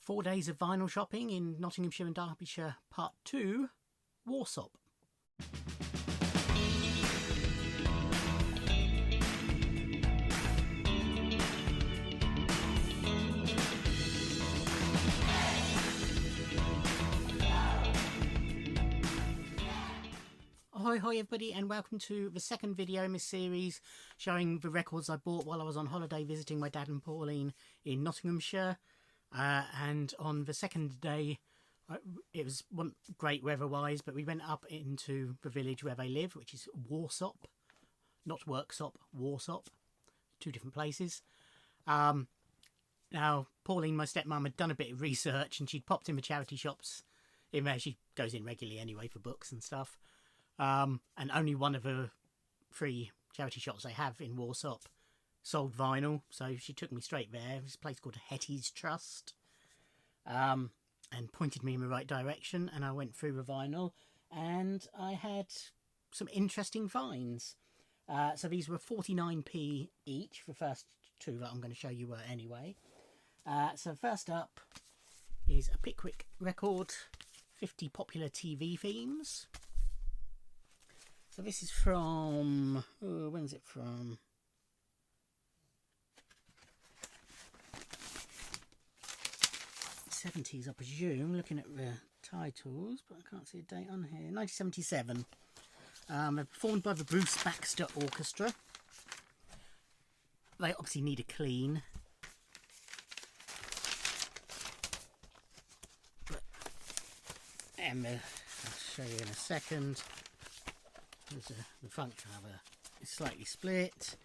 4 days of vinyl shopping in Nottinghamshire and Derbyshire, part 2, Worsop. Ahoy everybody, and welcome to the second video in this series showing the records I bought while I was on holiday visiting my dad and Pauline in Nottinghamshire. And on the second day, it wasn't great weather-wise, but we went up into the village where they live, which is Worsop, not Worksop, Worsop, two different places. Now, Pauline, my stepmum, had done a bit of research, and she'd popped in the charity shops in there. She goes in regularly anyway for books and stuff. And only one of the 3 charity shops they have in Worsop sold vinyl, so she took me straight there. There's a place called Hetty's Trust, and pointed me in the right direction, and I went through the vinyl, and I had some interesting finds. So these were 49p each, the first 2 that I'm going to show you anyway. So first up is a Pickwick record, 50 popular TV themes. So this is from, when's it from? '70s, I presume, looking at the titles, but I can't see a date on here. 1977. They're performed by the Bruce Baxter Orchestra. They obviously need a clean. And I'll show you in a second. The front cover is slightly split,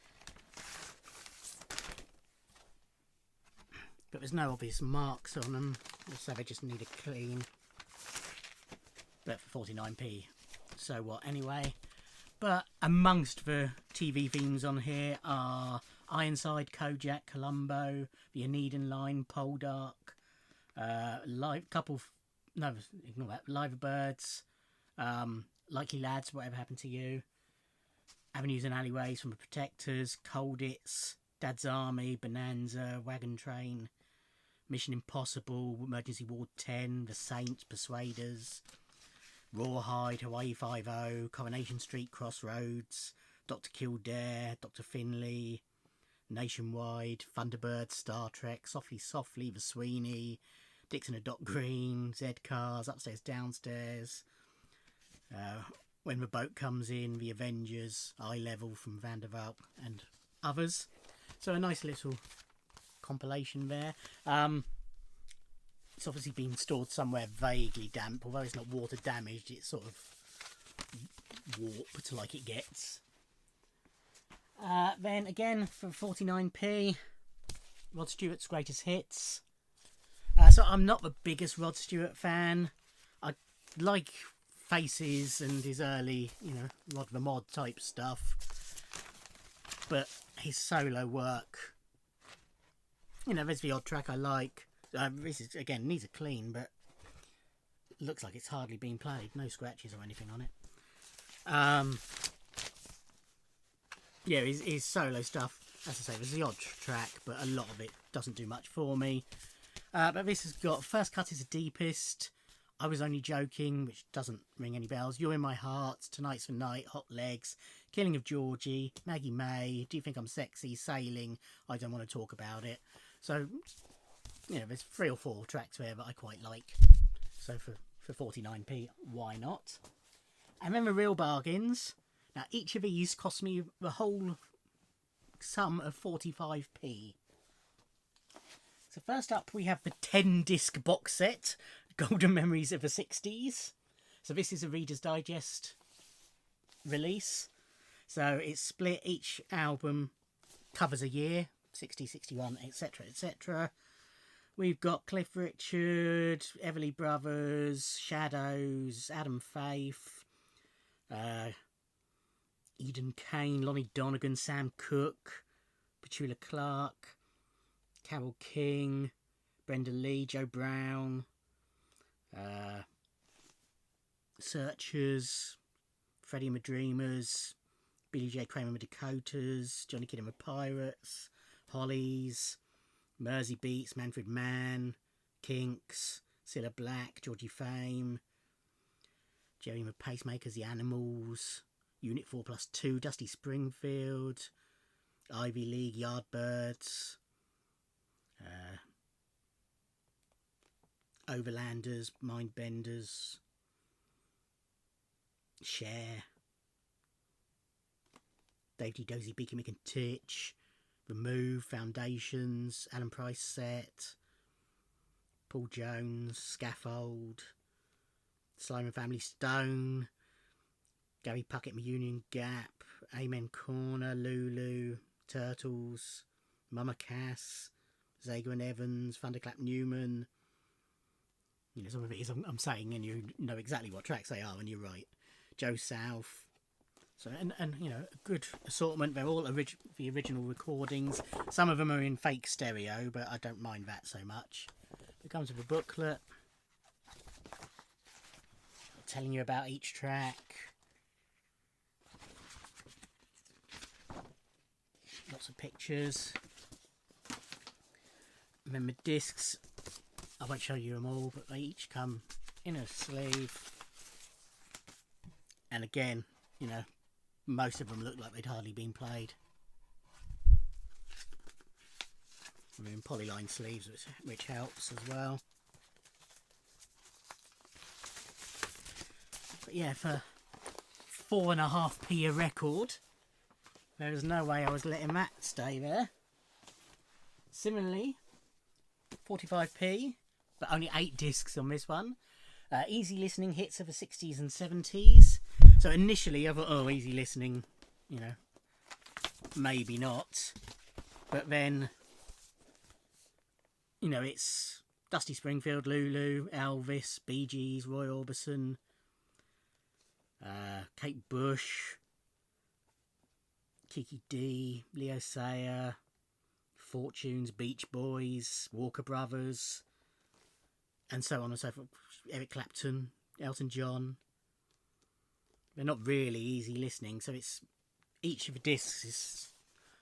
but there's no obvious marks on them, so they just need a clean. But for 49p, so what anyway. But amongst the TV themes on here are Ironside, Kojak, Columbo, the Aeneid Line, Poldark, Live Birds, Likely Lads, Whatever Happened to You, Avenues and Alleyways from the Protectors, Colditz, Dad's Army, Bonanza, Wagon Train, Mission Impossible, Emergency Ward 10, The Saints, Persuaders, Rawhide, Hawaii 5-0, Coronation Street, Crossroads, Dr. Kildare, Dr. Finlay, Nationwide, Thunderbird, Star Trek, Softly Softly, The Sweeney, Dixon and Doc Green, Z-Cars, Upstairs Downstairs, When the Boat Comes In, The Avengers, Eye Level from Van der Valk, and others. So a nice little compilation there. It's obviously been stored somewhere vaguely damp, although it's not water damaged, it's sort of warped like it gets. Then again, for 49p, Rod Stewart's Greatest Hits. So I'm not the biggest Rod Stewart fan. I like Faces and his early, Rod the Mod type stuff, but his solo work, there's the odd track I like. This is, again, needs a clean, but it looks like it's hardly been played, no scratches or anything on it. Yeah, his solo stuff, as I say, there's the odd track, but a lot of it doesn't do much for me. But this has got, First Cut is the deepest, I Was Only Joking, which doesn't ring any bells, You're in My Heart, Tonight's the Night, Hot Legs, Killing of Georgie, Maggie May, Do You Think I'm Sexy, Sailing, I Don't Want to Talk About It. So, there's 3 or 4 tracks there that I quite like. So for 49p, why not? And then the real bargains. Now, each of these cost me the whole sum of 45p. So first up, we have the 10-disc box set, Golden Memories of the 60s. So this is a Reader's Digest release. So it's split, each album covers a year, 60, 61, etc, etc. We've got Cliff Richard, Everly Brothers, Shadows, Adam Faith, Eden Kane, Lonnie Donegan, Sam Cooke, Petula Clark, Carole King, Brenda Lee, Joe Brown, Searchers, Freddie and the Dreamers, Billy J. Kramer and the Dakotas, Johnny Kidd and the Pirates, Hollies, Mersey Beats, Manfred Mann, Kinks, Cilla Black, Georgie Fame, Jerry and the Pacemakers, The Animals, Unit 4+2, Dusty Springfield, Ivy League, Yardbirds, Overlanders, Mindbenders, Cher, Dave D. Dozy, Beaky Mick and Titch, Remove, Foundations, Alan Price Set, Paul Jones, Scaffold, Slime and Family Stone, Gary Puckett, My Union Gap, Amen Corner, Lulu, Turtles, Mama Cass, Zager and Evans, Thunderclap Newman. You know, some of it is I'm saying, and you know exactly what tracks they are, and you're right. Joe South. So and you know, a good assortment. They're all the original recordings. Some of them are in fake stereo, but I don't mind that so much. It comes with a booklet telling you about each track. Lots of pictures. And then the discs, I won't show you them all, but they each come in a sleeve. And again, you know, most of them look like they'd hardly been played. They're in polyline sleeves, which helps as well. But yeah, for 4.5p a record, there is no way I was letting that stay there. Similarly, 45p, but only 8 discs on this one. Easy listening hits of the 60s and 70s. So initially I thought, oh, easy listening, you know, maybe not. But then, you know, it's Dusty Springfield, Lulu, Elvis, Bee Gees, Roy Orbison, Kate Bush, Kiki D, Leo Sayer, Fortunes, Beach Boys, Walker Brothers, and so on and so forth. Eric Clapton, Elton John. They're not really easy listening, so it's each of the discs is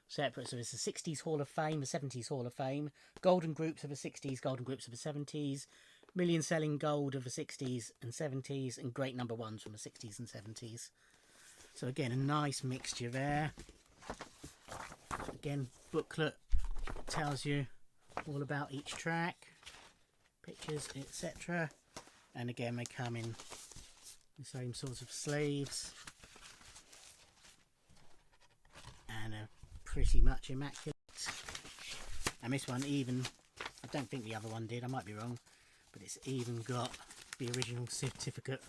separate. So it's the 60s Hall of Fame, the 70s Hall of Fame, golden groups of the 60s, golden groups of the 70s, million selling gold of the 60s and 70s, and great number ones from the 60s and 70s. So again, a nice mixture there. Again, booklet tells you all about each track, pictures, etc. And again, they come in the same sorts of sleeves and are pretty much immaculate. And this one even, I don't think the other one did, I might be wrong, but it's even got the original certificate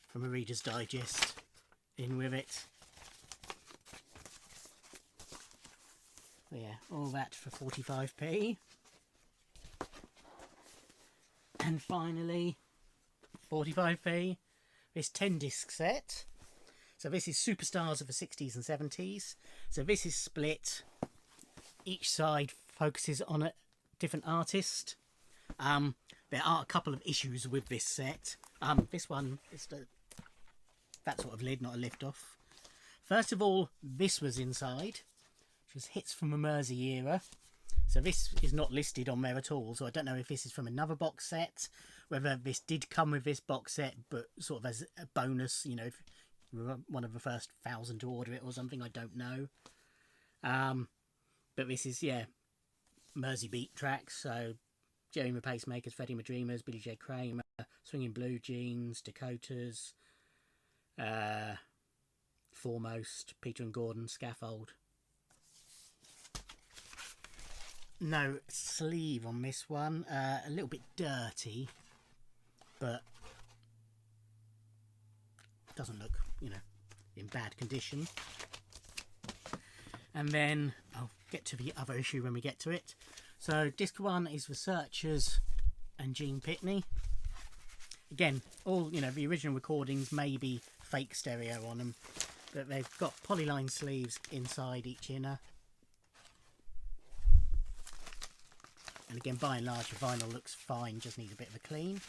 from a Reader's Digest in with it. So yeah, all that for 45p. And finally, 45p, this 10 disc set. So this is Superstars of the 60s and 70s. So this is split. Each side focuses on a different artist. There are a couple of issues with this set. This one is that sort of lid, not a lift off. First of all, this was inside, which was hits from the Mersey era. So this is not listed on there at all, so I don't know if this is from another box set, whether this did come with this box set, but sort of as a bonus, you know, if you were one of the first 1,000 to order it or something, I don't know. But this is, yeah, Mersey beat tracks, so Jerry and the Pacemakers, Freddie and the Dreamers, Billy J. Kramer, Swinging Blue Jeans, Dakotas, Foremost, Peter and Gordon, Scaffold. No sleeve on this one, a little bit dirty, but doesn't look, you know, in bad condition. And then I'll get to the other issue when we get to it. So disc 1 is Researchers and Gene Pitney. Again, all, you know, the original recordings may be fake stereo on them, but they've got polyline sleeves inside each inner. And again, by and large, the vinyl looks fine, just needs a bit of a clean.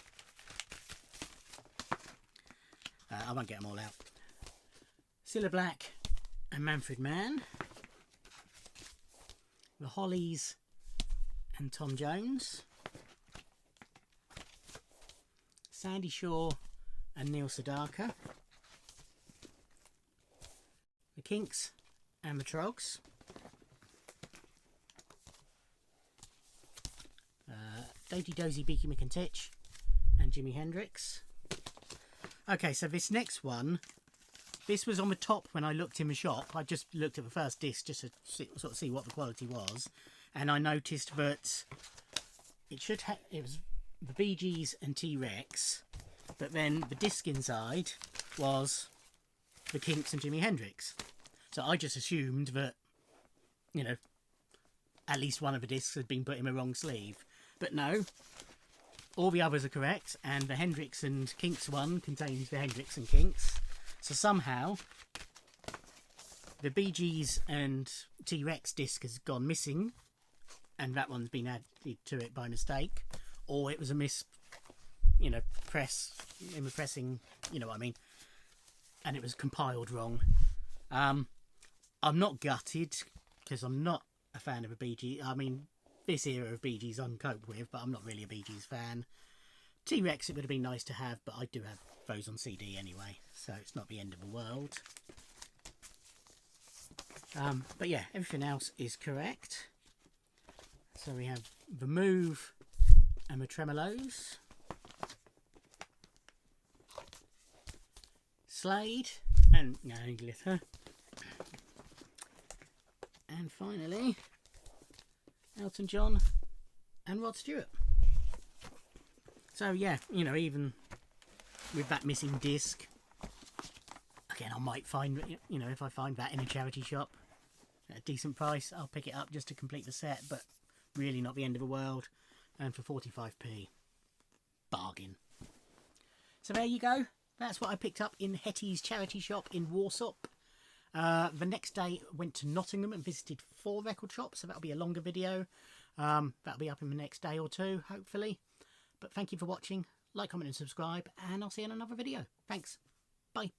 I won't get them all out. Cilla Black and Manfred Mann. The Hollies and Tom Jones. Sandy Shaw and Neil Sedaka. The Kinks and the Trogs. Doty Dozy Beaky McIntitch and Jimi Hendrix. Okay, so this next one, this was on the top when I looked in the shop. I just looked at the first disc just to sort of see what the quality was, and I noticed that it was the Bee Gees and T-Rex, but then the disc inside was the Kinks and Jimi Hendrix. So I just assumed that, you know, at least one of the discs had been put in the wrong sleeve. But no, all the others are correct, and the Hendrix and Kinks one contains the Hendrix and Kinks. So somehow the Bee Gees and T-Rex disc has gone missing, and that one's been added to it by mistake, or it was a press in the pressing, you know what I mean, and it was compiled wrong. I'm not gutted, because I'm not a fan of a Bee Gees. I mean, this era of Bee Gees I can cope with, but I'm not really a Bee Gees fan. T-Rex it would have been nice to have, but I do have those on CD anyway, so it's not the end of the world. But yeah, everything else is correct. So we have the Move and the Tremolos, Slade and Glitter, and finally Elton John and Rod Stewart. So yeah, you know, even with that missing disc, again, I might find, you know, if I find that in a charity shop at a decent price, I'll pick it up just to complete the set, but really not the end of the world. And for 45p, bargain. So there you go. That's what I picked up in Hetty's charity shop in Worsop. The next day went to Nottingham and visited 4 record shops, so that'll be a longer video. That'll be up in the next day or two, hopefully. But thank you for watching. Like, comment and subscribe, and I'll see you in another video. Thanks. Bye.